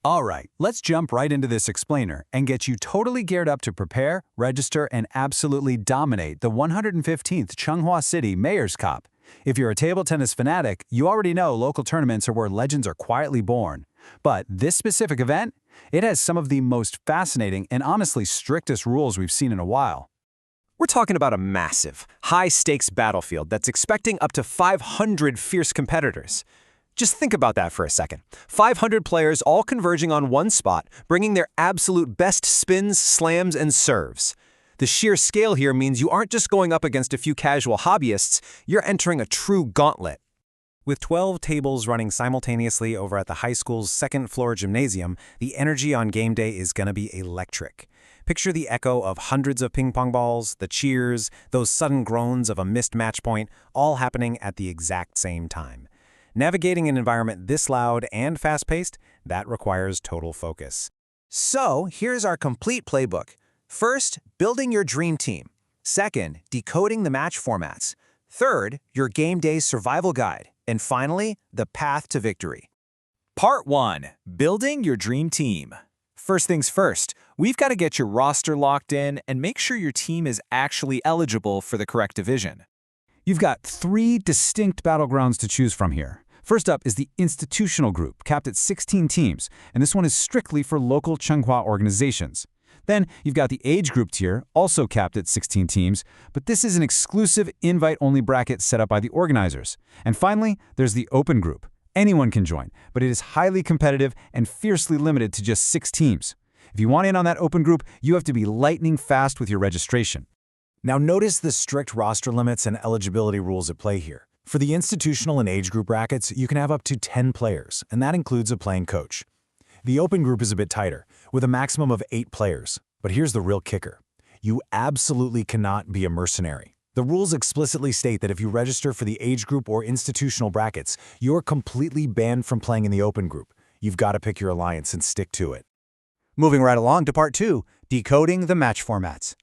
Alright, let's jump right into this explainer and get you totally geared up to prepare, register, and absolutely dominate the 115th Changhua City Mayor's Cup. If you're a table tennis fanatic, you already know local tournaments are where legends are quietly born. But this specific event? It has some of the most fascinating and honestly strictest rules we've seen in a while. We're talking about a massive, high-stakes battlefield that's expecting up to 500 fierce competitors. Just think about that for a second. 500 players all converging on one spot, bringing their absolute best spins, slams, and serves. The sheer scale here means you aren't just going up against a few casual hobbyists, you're entering a true gauntlet. With 12 tables running simultaneously over at the high school's second-floor gymnasium, the energy on game day is going to be electric. Picture the echo of hundreds of ping-pong balls, the cheers, those sudden groans of a missed match point, all happening at the exact same time. Navigating an environment this loud and fast-paced, that requires total focus. So, here's our complete playbook. First, building your dream team. Second, decoding the match formats. Third, your game day survival guide. And finally, the path to victory. Part 1. Building your dream team. First things first, we've got to get your roster locked in and make sure your team is actually eligible for the correct division. You've got 3 distinct battlegrounds to choose from here. First up is the institutional group, capped at 16 teams, and this one is strictly for local Changhua organizations. Then you've got the age group tier, also capped at 16 teams, but this is an exclusive invite-only bracket set up by the organizers. And finally, there's the open group. Anyone can join, but it is highly competitive and fiercely limited to just 6 teams. If you want in on that open group, you have to be lightning fast with your registration. Now notice the strict roster limits and eligibility rules at play here. For the institutional and age group brackets, you can have up to 10 players, and that includes a playing coach. The open group is a bit tighter, with a maximum of 8 players. But here's the real kicker. You absolutely cannot be a mercenary. The rules explicitly state that if you register for the age group or institutional brackets, you're completely banned from playing in the open group. You've got to pick your alliance and stick to it. Moving right along to Part 2, decoding the match formats.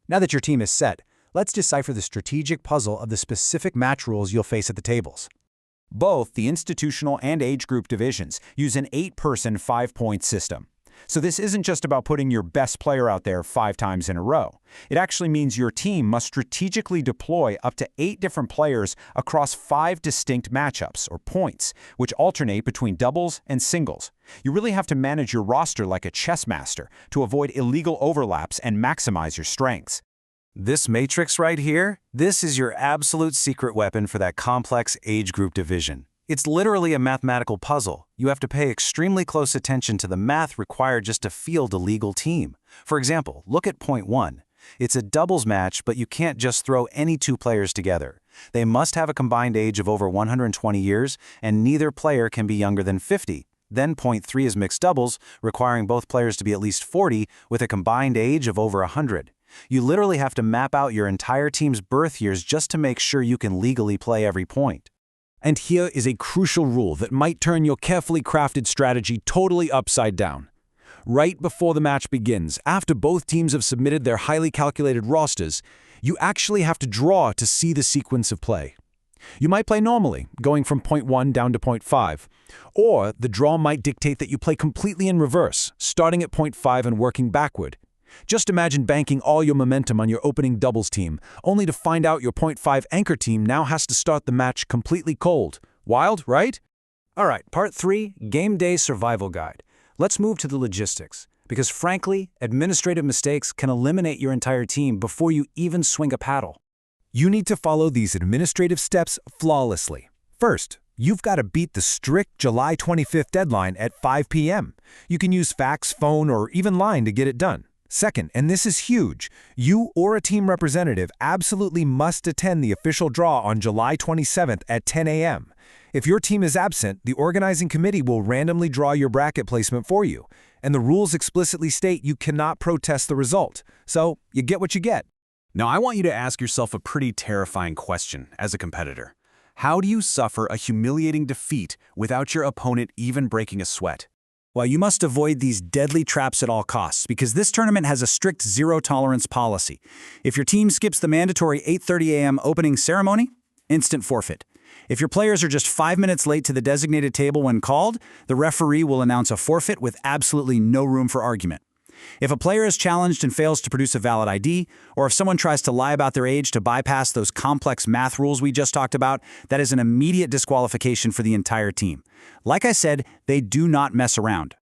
Now that your team is set, let's decipher the strategic puzzle of the specific match rules you'll face at the tables. Both the institutional and age group divisions use an 8-person 5-point system. So this isn't just about putting your best player out there 5 times in a row. It actually means your team must strategically deploy up to 8 different players across 5 distinct matchups, or points, which alternate between doubles and singles. You really have to manage your roster like a chess master to avoid illegal overlaps and maximize your strengths. This matrix right here, this is your absolute secret weapon for that complex age group division. It's literally a mathematical puzzle. You have to pay extremely close attention to the math required just to field a legal team. For example, look at point 1. It's a doubles match, but you can't just throw any 2 players together. They must have a combined age of over 120 years, and neither player can be younger than 50. Then point 3 is mixed doubles, requiring both players to be at least 40 with a combined age of over 100. You literally have to map out your entire team's birth years just to make sure you can legally play every point. And here is a crucial rule that might turn your carefully crafted strategy totally upside down. Right before the match begins, after both teams have submitted their highly calculated rosters, you actually have to draw to see the sequence of play. You might play normally, going from point 1 down to point 5. Or the draw might dictate that you play completely in reverse, starting at point 5 and working backward. Just imagine banking all your momentum on your opening doubles team, only to find out your point 5 anchor team now has to start the match completely cold. Wild, right? All right, Part 3, Game Day Survival Guide. Let's move to the logistics, because frankly, administrative mistakes can eliminate your entire team before you even swing a paddle. You need to follow these administrative steps flawlessly. First, you've got to beat the strict July 25th deadline at 5 p.m. You can use fax, phone, or even line to get it done. Second, and this is huge, you or a team representative absolutely must attend the official draw on July 27th at 10 a.m. If your team is absent, the organizing committee will randomly draw your bracket placement for you, and the rules explicitly state you cannot protest the result. So, you get what you get. Now I want you to ask yourself a pretty terrifying question as a competitor. How do you suffer a humiliating defeat without your opponent even breaking a sweat? Well, you must avoid these deadly traps at all costs because this tournament has a strict zero-tolerance policy. If your team skips the mandatory 8:30 a.m. opening ceremony, instant forfeit. If your players are just 5 minutes late to the designated table when called, the referee will announce a forfeit with absolutely no room for argument. If a player is challenged and fails to produce a valid ID, or if someone tries to lie about their age to bypass those complex math rules we just talked about, that is an immediate disqualification for the entire team. Like I said, they do not mess around.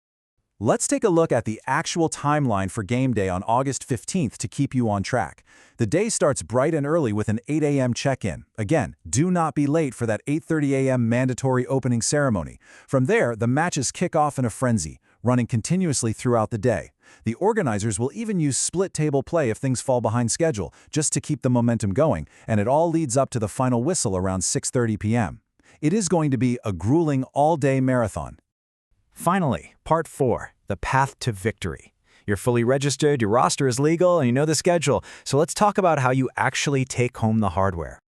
Let's take a look at the actual timeline for game day on August 15th to keep you on track. The day starts bright and early with an 8 a.m. check-in. Again, do not be late for that 8:30 a.m. mandatory opening ceremony. From there, the matches kick off in a frenzy, running continuously throughout the day. The organizers will even use split-table play if things fall behind schedule, just to keep the momentum going, and it all leads up to the final whistle around 6:30 p.m. It is going to be a grueling all-day marathon. Finally, Part 4, the path to victory. You're fully registered, your roster is legal, and you know the schedule, so let's talk about how you actually take home the hardware.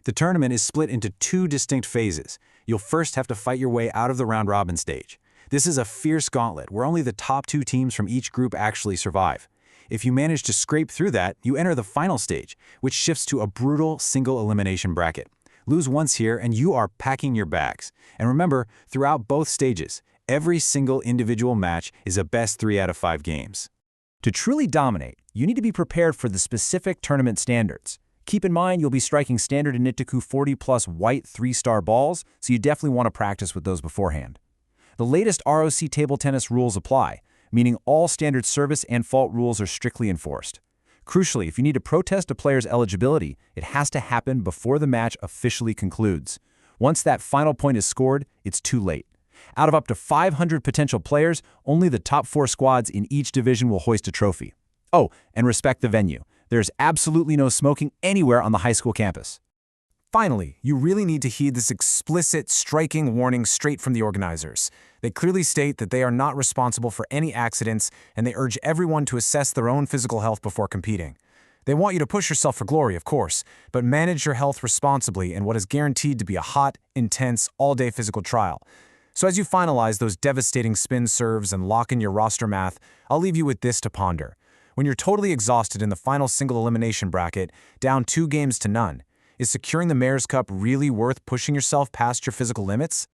The tournament is split into 2 distinct phases. You'll first have to fight your way out of the round-robin stage. This is a fierce gauntlet where only the top 2 teams from each group actually survive. If you manage to scrape through that, you enter the final stage, which shifts to a brutal single-elimination bracket. Lose once here and you are packing your bags. And remember, throughout both stages, every single individual match is a best 3 out of 5 games. To truly dominate, you need to be prepared for the specific tournament standards. Keep in mind you'll be striking standard Nittoku 40+ white 3-star balls, so you definitely want to practice with those beforehand. The latest ROC table tennis rules apply, meaning all standard service and fault rules are strictly enforced. Crucially, if you need to protest a player's eligibility, it has to happen before the match officially concludes. Once that final point is scored, it's too late. Out of up to 500 potential players, only the top 4 squads in each division will hoist a trophy. Oh, and respect the venue. There's absolutely no smoking anywhere on the high school campus. Finally, you really need to heed this explicit, striking warning straight from the organizers. They clearly state that they are not responsible for any accidents, and they urge everyone to assess their own physical health before competing. They want you to push yourself for glory, of course, but manage your health responsibly in what is guaranteed to be a hot, intense, all-day physical trial. So as you finalize those devastating spin serves and lock in your roster math, I'll leave you with this to ponder. When you're totally exhausted in the final single elimination bracket, down 2 games to none, is securing the Mayor's Cup really worth pushing yourself past your physical limits?